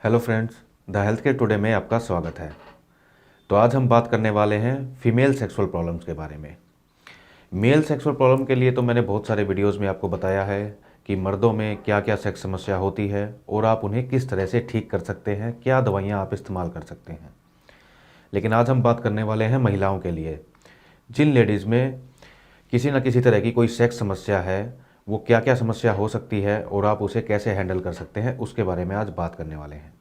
Hello friends, the health care today में आपका स्वागत है। तो आज हम बात करने वाले हैं फीमेल सेक्सुअल प्रॉब्लम्स के बारे में। मेल सेक्सुअल प्रॉब्लम के लिए तो मैंने बहुत सारे वीडियोस में आपको बताया है कि मर्दों में क्या क्या सेक्स समस्या होती है और आप उन्हें किस तरह से ठीक कर सकते हैं, क्या दवाइयाँ आप इस्तेमाल कर सकते हैं। लेकिन आज हम बात करने वाले हैं महिलाओं के लिए। जिन लेडीज़ में किसी न किसी तरह की कोई सेक्स समस्या है, वो क्या क्या समस्या हो सकती है और आप उसे कैसे हैंडल कर सकते हैं, उसके बारे में आज बात करने वाले हैं।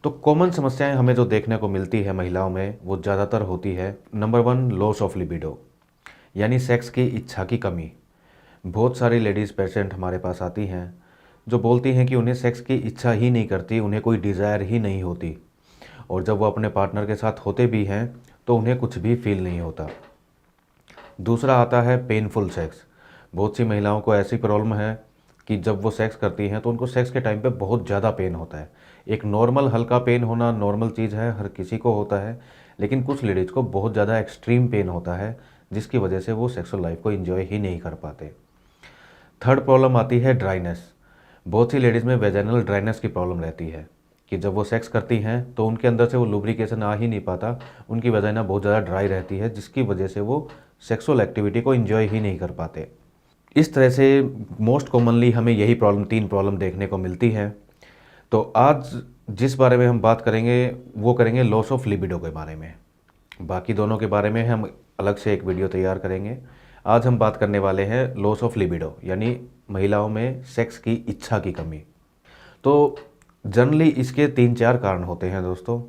तो कॉमन समस्याएं हमें जो देखने को मिलती है महिलाओं में, वो ज़्यादातर होती है नंबर 1 लॉस ऑफ लिबिडो, यानी सेक्स की इच्छा की कमी। बहुत सारी लेडीज़ पेशेंट हमारे पास आती हैं जो बोलती हैं कि उन्हें सेक्स की इच्छा ही नहीं करती, उन्हें कोई डिज़ायर ही नहीं होती, और जब वो अपने पार्टनर के साथ होते भी हैं तो उन्हें कुछ भी फील नहीं होता। दूसरा आता है पेनफुल सेक्स। बहुत सी महिलाओं को ऐसी प्रॉब्लम है कि जब वो सेक्स करती हैं तो उनको सेक्स के टाइम पे बहुत ज़्यादा पेन होता है। एक नॉर्मल हल्का पेन होना नॉर्मल चीज़ है, हर किसी को होता है, लेकिन कुछ लेडीज़ को बहुत ज़्यादा एक्सट्रीम पेन होता है जिसकी वजह से वो सेक्सुअल लाइफ को एंजॉय ही नहीं कर पाते। थर्ड प्रॉब्लम आती है ड्राइनेस। बहुत सी लेडीज़ में वेजाइनल ड्राइनेस की प्रॉब्लम रहती है कि जब वो सेक्स करती हैं तो उनके अंदर से वो लुब्रिकेशन आ ही नहीं पाता, उनकी वेजाइना बहुत ज़्यादा ड्राई रहती है जिसकी वजह से वो सेक्सुअल एक्टिविटी को एंजॉय ही नहीं कर पाते। इस तरह से मोस्ट कॉमनली हमें यही प्रॉब्लम, तीन प्रॉब्लम देखने को मिलती हैं। तो आज जिस बारे में हम बात करेंगे वो करेंगे लॉस ऑफ लिबिडो के बारे में। बाकी दोनों के बारे में हम अलग से एक वीडियो तैयार करेंगे। आज हम बात करने वाले हैं लॉस ऑफ लिबिडो, यानी महिलाओं में सेक्स की इच्छा की कमी। तो जनरली इसके तीन चार कारण होते हैं दोस्तों।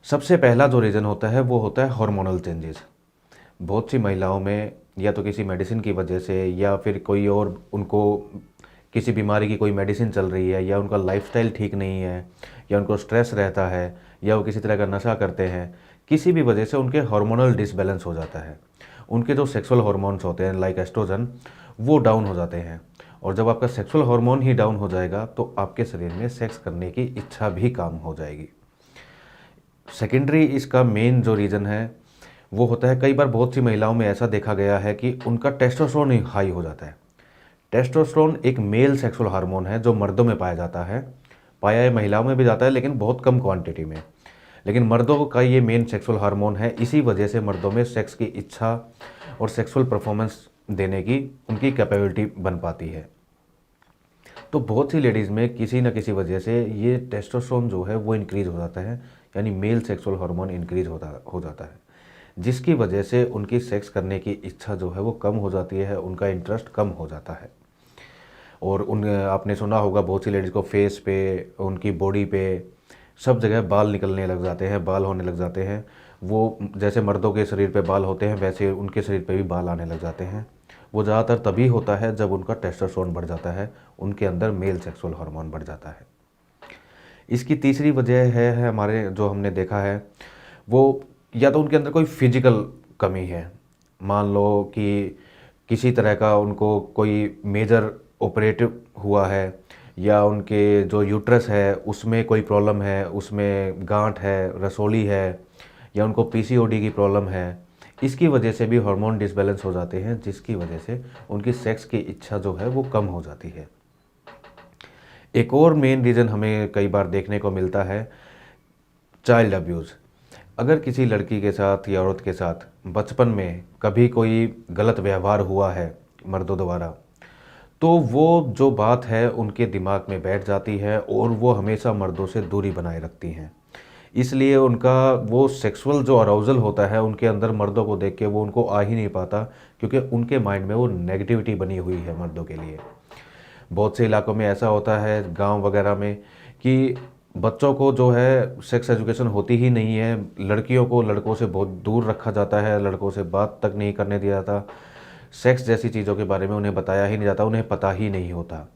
सबसे पहला जो रीज़न होता है वो होता है हार्मोनल चेंजेस। बहुत सी महिलाओं में या तो किसी मेडिसिन की वजह से या फिर कोई और उनको किसी बीमारी की कोई मेडिसिन चल रही है, या उनका लाइफस्टाइल ठीक नहीं है, या उनको स्ट्रेस रहता है, या वो किसी तरह का नशा करते हैं, किसी भी वजह से उनके हार्मोनल डिसबैलेंस हो जाता है। उनके जो सेक्सुअल हार्मोन्स होते हैं लाइक एस्ट्रोजन, वो डाउन हो जाते हैं। और जब आपका सेक्सुअल हार्मोन ही डाउन हो जाएगा तो आपके शरीर में सेक्स करने की इच्छा भी कम हो जाएगी। सेकेंडरी इसका मेन जो रीज़न है वो होता है, कई बार बहुत सी महिलाओं में ऐसा देखा गया है कि उनका टेस्टोस्टेरोन ही हाई हो जाता है। टेस्टोस्टेरोन एक मेल सेक्सुअल हार्मोन है जो मर्दों में पाया जाता है। पाया है महिलाओं में भी जाता है लेकिन बहुत कम क्वांटिटी में। लेकिन मर्दों का ये मेन सेक्सुअल हार्मोन है, इसी वजह से मर्दों में सेक्स की इच्छा और सेक्सुअल परफॉर्मेंस देने की उनकी कैपेबिलिटी बन पाती है। तो बहुत सी लेडीज़ में किसी न किसी वजह से ये टेस्टोस्टेरोन जो है वो इंक्रीज़ हो जाता है, यानी मेल सेक्सुअल हार्मोन इंक्रीज़ हो जाता है, जिसकी वजह से उनकी सेक्स करने की इच्छा जो है वो कम हो जाती है, उनका इंटरेस्ट कम हो जाता है। और उन आपने सुना होगा बहुत सी लेडीज़ को फेस पे, उनकी बॉडी पे सब जगह बाल निकलने लग जाते हैं, बाल होने लग जाते हैं। वो जैसे मर्दों के शरीर पे बाल होते हैं वैसे उनके शरीर पे भी बाल आने लग जाते हैं। वो ज़्यादातर तभी होता है जब उनका टेस्टोस्टेरोन बढ़ जाता है, उनके अंदर मेल सेक्सुअल हार्मोन बढ़ जाता है। इसकी तीसरी वजह है हमारे जो हमने देखा है वो, या तो उनके अंदर कोई फिजिकल कमी है। मान लो कि किसी तरह का उनको कोई मेजर ऑपरेटिव हुआ है, या उनके जो यूट्रस है उसमें कोई प्रॉब्लम है, उसमें गांठ है, रसोली है, या उनको पीसीओडी की प्रॉब्लम है। इसकी वजह से भी हार्मोन डिसबैलेंस हो जाते हैं, जिसकी वजह से उनकी सेक्स की इच्छा जो है वो कम हो जाती है। एक और मेन रीज़न हमें कई बार देखने को मिलता है चाइल्ड अब्यूज़। अगर किसी लड़की के साथ या औरत के साथ बचपन में कभी कोई गलत व्यवहार हुआ है मर्दों द्वारा, तो वो जो बात है उनके दिमाग में बैठ जाती है और वो हमेशा मर्दों से दूरी बनाए रखती हैं। इसलिए उनका वो सेक्सुअल जो अराउजल होता है उनके अंदर मर्दों को देख के वो उनको आ ही नहीं पाता, क्योंकि उनके माइंड में वो नेगेटिविटी बनी हुई है मर्दों के लिए। बहुत से इलाकों में ऐसा होता है गांव वगैरह में कि बच्चों को जो है सेक्स एजुकेशन होती ही नहीं है, लड़कियों को लड़कों से बहुत दूर रखा जाता है, लड़कों से बात तक नहीं करने दिया जाता, सेक्स जैसी चीज़ों के बारे में उन्हें बताया ही नहीं जाता, उन्हें पता ही नहीं होता।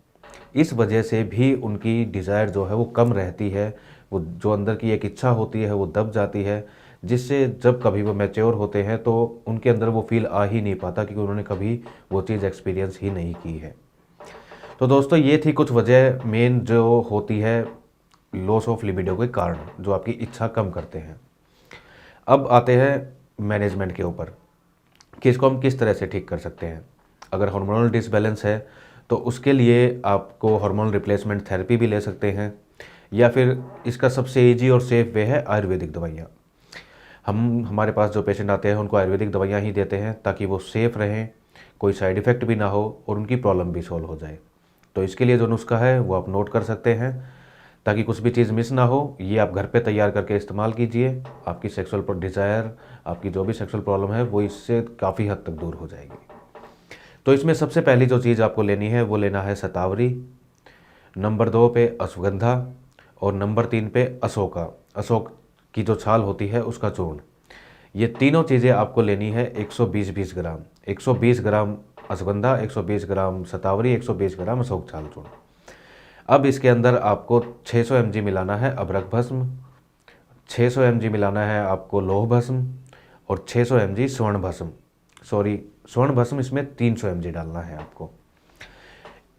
इस वजह से भी उनकी डिज़ायर जो है वो कम रहती है, वो जो अंदर की एक इच्छा होती है वो दब जाती है, जिससे जब कभी वो मैच्योर होते हैं तो उनके अंदर वो फील आ ही नहीं पाता, क्योंकि उन्होंने कभी वो चीज़ एक्सपीरियंस ही नहीं की है। तो दोस्तों ये थी कुछ वजह मेन जो होती है लॉस ऑफ लिबिडो के कारण, जो आपकी इच्छा कम करते हैं। अब आते हैं मैनेजमेंट के ऊपर कि इसको हम किस तरह से ठीक कर सकते हैं। अगर हार्मोनल डिसबैलेंस है तो उसके लिए आपको हार्मोनल रिप्लेसमेंट थेरेपी भी ले सकते हैं, या फिर इसका सबसे ईजी और सेफ़ वे है आयुर्वेदिक दवाइयाँ। हमारे पास जो पेशेंट आते हैं उनको आयुर्वेदिक दवाइयाँ ही देते हैं ताकि वो सेफ़ रहें, कोई साइड इफ़ेक्ट भी ना हो और उनकी प्रॉब्लम भी सॉल्व हो जाए। तो इसके लिए जो नुस्खा है वो आप नोट कर सकते हैं ताकि कुछ भी चीज़ मिस ना हो। ये आप घर पे तैयार करके इस्तेमाल कीजिए, आपकी सेक्सुअल डिज़ायर, आपकी जो भी सेक्सुअल प्रॉब्लम है वो इससे काफ़ी हद तक दूर हो जाएगी। तो इसमें सबसे पहली जो चीज़ आपको लेनी है वो लेना है शतावरी, नंबर 2 पे अश्वगंधा और नंबर 3 पे अशोका, अशोक की जो छाल होती है उसका चूर्ण। ये तीनों चीज़ें आपको लेनी है 120 ग्राम, 120 ग्राम अश्वगंधा, 120 ग्राम शतावरी, 120 ग्राम अशोक छाल चूर्ण। अब इसके अंदर आपको 600 mg मिलाना है अबरक भस्म, 600 mg मिलाना है आपको लौह भस्म और 600 mg स्वर्ण भस्म, स्वर्ण भस्म इसमें 300 mg डालना है आपको।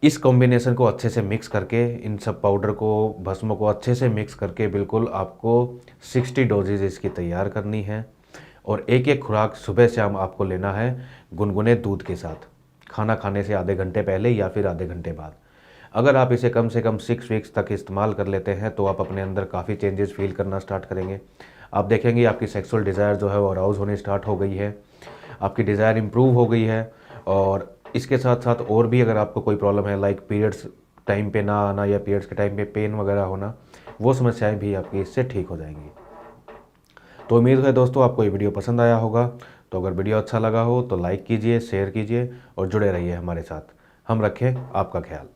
इस कॉम्बिनेशन को अच्छे से मिक्स करके, इन सब पाउडर को, भस्मों को अच्छे से मिक्स करके बिल्कुल आपको 60 डोजेज इसकी तैयार करनी है और एक एक खुराक सुबह शाम आपको लेना है गुनगुने दूध के साथ, खाना खाने से आधे घंटे पहले या फिर आधे घंटे बाद। अगर आप इसे कम से कम 6 वीक्स तक इस्तेमाल कर लेते हैं तो आप अपने अंदर काफ़ी चेंजेस फील करना स्टार्ट करेंगे। आप देखेंगे आपकी सेक्सुअल डिज़ायर जो है वो अराउज होनी स्टार्ट हो गई है, आपकी डिज़ायर इम्प्रूव हो गई है। और इसके साथ साथ और भी अगर आपको कोई प्रॉब्लम है लाइक पीरियड्स टाइम पे ना आना या पीरियड्स के टाइम पे पेन वगैरह होना, वो समस्याएं भी आपकी इससे ठीक हो जाएंगी। तो उम्मीद है दोस्तों आपको ये वीडियो पसंद आया होगा। तो अगर वीडियो अच्छा लगा हो तो लाइक कीजिए, शेयर कीजिए और जुड़े रहिए हमारे साथ। हम रखें आपका ख्याल।